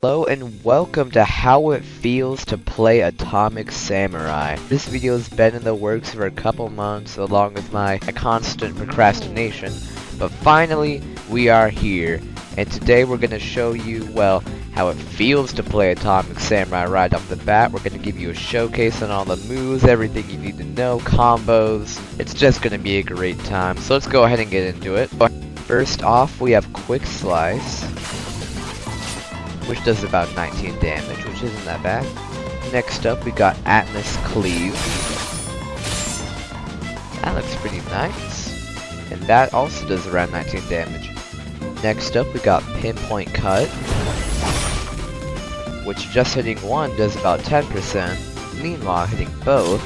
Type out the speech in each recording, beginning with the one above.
Hello and welcome to How It Feels to Play Atomic Samurai. This video has been in the works for a couple months along with my constant procrastination, but finally we are here, and today we're going to show you, well, how it feels to play Atomic Samurai right off the bat. We're going to give you a showcase on all the moves, everything you need to know, combos. It's just going to be a great time, so let's go ahead and get into it. First off, we have Quick Slice, which does about 19 damage, which isn't that bad. Next up, we got Atmos Cleave. That looks pretty nice. And that also does around 19 damage. Next up, we got Pinpoint Cut, which just hitting one does about 10%. Meanwhile, hitting both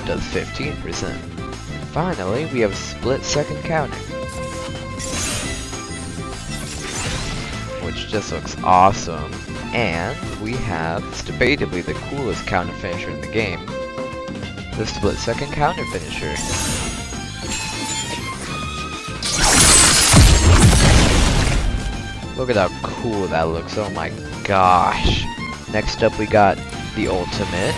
does 15%. Finally, we have Split Second Counter, which just looks awesome. And we have, it's debatably the coolest counter finisher in the game, the Split Second Counter Finisher. Look at how cool that looks, oh my gosh. Next up we got the Ultimate.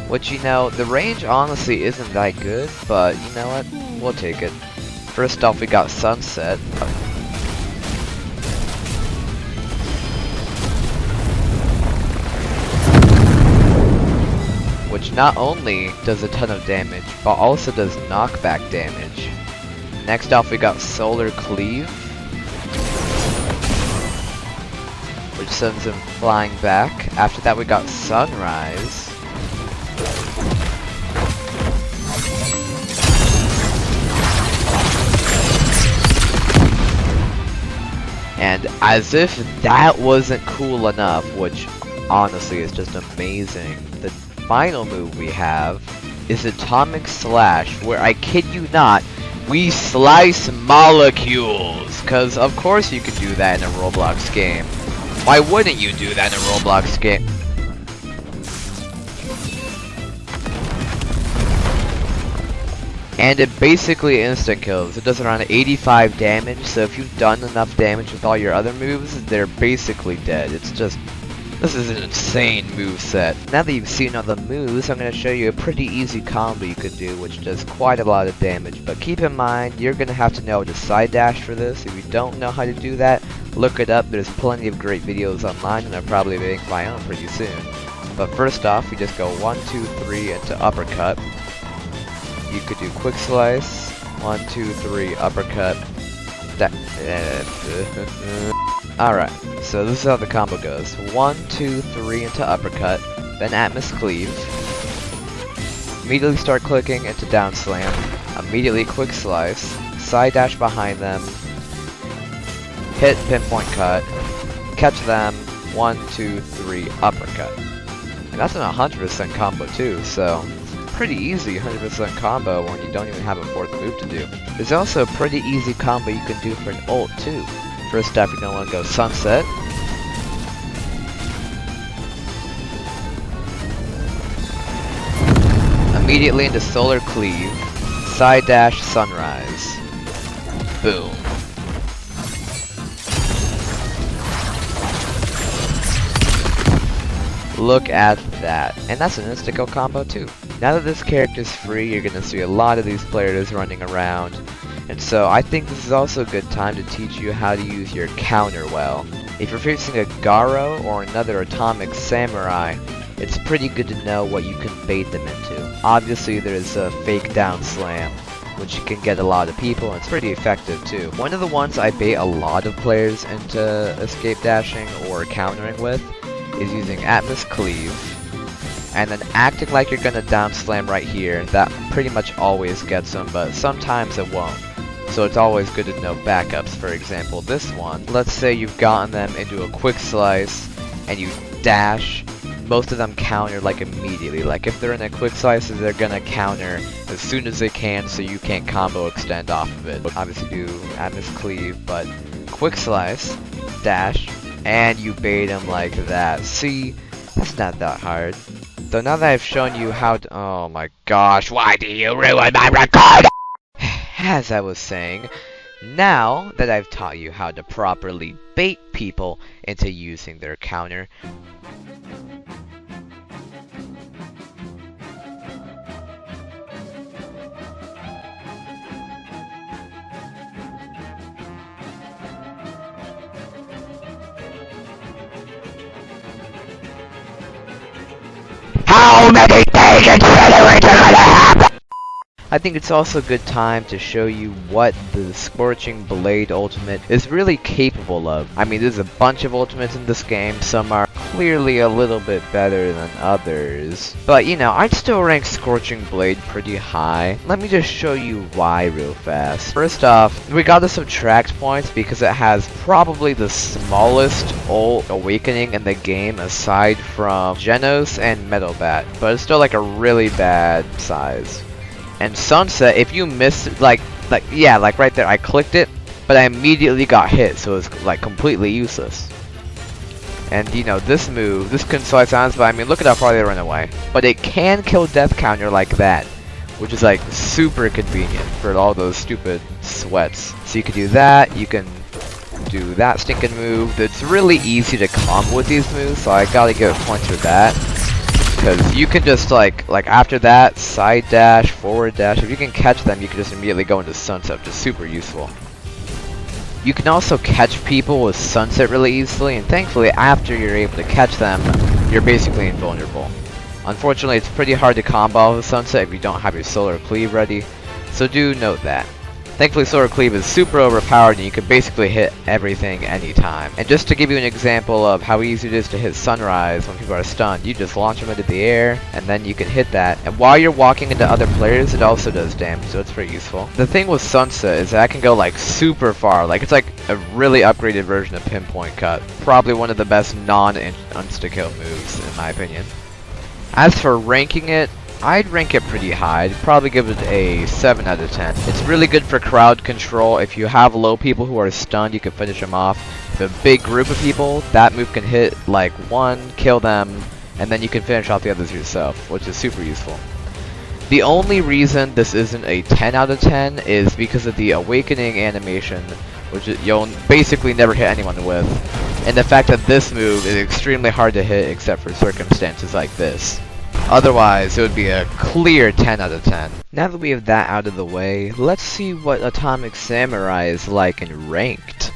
Which, you know, the range honestly isn't that good, but you know what? We'll take it. First off, we got Sunset. Which not only does a ton of damage, but also does knockback damage. Next off, we got Solar Cleave, which sends him flying back. After that, we got Sunrise, and as if that wasn't cool enough, which honestly is just amazing, the final move we have is Atomic Slash, where I kid you not, we slice molecules. Cause of course you can do that in a Roblox game. Why wouldn't you do that in a Roblox game? And it basically instant kills. It does around 85 damage, so if you've done enough damage with all your other moves, they're basically dead. It's just, this is an insane move set. Now that you've seen all the moves, I'm going to show you a pretty easy combo you can do, which does quite a lot of damage. But keep in mind, you're going to have to know how to side dash for this. If you don't know how to do that, look it up. There's plenty of great videos online, and I'll probably make my own pretty soon. But first off, we just go 1, 2, 3 into uppercut. You could do Quick Slice, 1, 2, 3, uppercut. Alright, so this is how the combo goes. 1, 2, 3 into uppercut, then Atmos Cleave. Immediately start clicking into down slam. Immediately Quick Slice, side dash behind them, hit Pinpoint Cut, catch them, 1, 2, 3, uppercut. And that's an 100% combo too, so pretty easy 100% combo when you don't even have a fourth move to do. There's also a pretty easy combo you can do for an ult too. First off, you're going to want to go Sunset. Immediately into Solar Cleave, side dash Sunrise. Boom. Look at that. And that's an instant kill combo too. Now that this character is free, you're going to see a lot of these players running around. And so I think this is also a good time to teach you how to use your counter well. If you're facing a Garo or another Atomic Samurai, it's pretty good to know what you can bait them into. Obviously there's a fake down slam, which can get a lot of people, and it's pretty effective too. One of the ones I bait a lot of players into escape dashing or countering with is using Atmos Cleave, and then acting like you're gonna down slam right here. That pretty much always gets them, but sometimes it won't. So it's always good to know backups. For example, this one, let's say you've gotten them into a Quick Slice and you dash, most of them counter like immediately. Like if they're in a Quick Slice, they're gonna counter as soon as they can, so you can't combo extend off of it. Obviously do Atmos Cleave, but Quick Slice, dash, and you bait them like that. See, that's not that hard. So now that I've shown you how to— oh my gosh, why do you ruin my record? As I was saying, now that I've taught you how to properly bait people into using their counter, how many things are gonna happen? I think it's also a good time to show you what the Scorching Blade ultimate is really capable of. I mean, there's a bunch of ultimates in this game. Some are clearly a little bit better than others. But, you know, I'd still rank Scorching Blade pretty high. Let me just show you why real fast. First off, we gotta subtract points because it has probably the smallest ult awakening in the game aside from Genos and Metal Bat. But it's still like a really bad size. And Sunset, if you miss, like right there, I clicked it, but I immediately got hit, so it's like completely useless. And you know, this move, this concise sounds, but I mean, look at how far they run away. But it can kill death counter like that, which is like super convenient for all those stupid sweats. So you can do that, you can do that stinking move. It's really easy to combo with these moves, so I gotta give it points for that. Because you can just like after that, side dash, forward dash, if you can catch them, you can just immediately go into Sunset, which is super useful. You can also catch people with Sunset really easily, and thankfully after you're able to catch them, you're basically invulnerable. Unfortunately, it's pretty hard to combo with Sunset if you don't have your Solar Cleave ready, so do note that. Thankfully, Solar Cleave is super overpowered and you can basically hit everything anytime. And just to give you an example of how easy it is to hit Sunrise when people are stunned, you just launch them into the air and then you can hit that. And while you're walking into other players, it also does damage, so it's pretty useful. The thing with Sunset is that I can go like super far, like it's like a really upgraded version of Pinpoint Cut. Probably one of the best non-insta-kill moves in my opinion. As for ranking it, I'd rank it pretty high. I'd probably give it a 7 out of 10. It's really good for crowd control. If you have low people who are stunned, you can finish them off. If a big group of people, that move can hit like one, kill them, and then you can finish off the others yourself, which is super useful. The only reason this isn't a 10 out of 10 is because of the awakening animation, which you'll basically never hit anyone with, and the fact that this move is extremely hard to hit except for circumstances like this. Otherwise, it would be a clear 10 out of 10. Now that we have that out of the way, let's see what Atomic Samurai is like in ranked.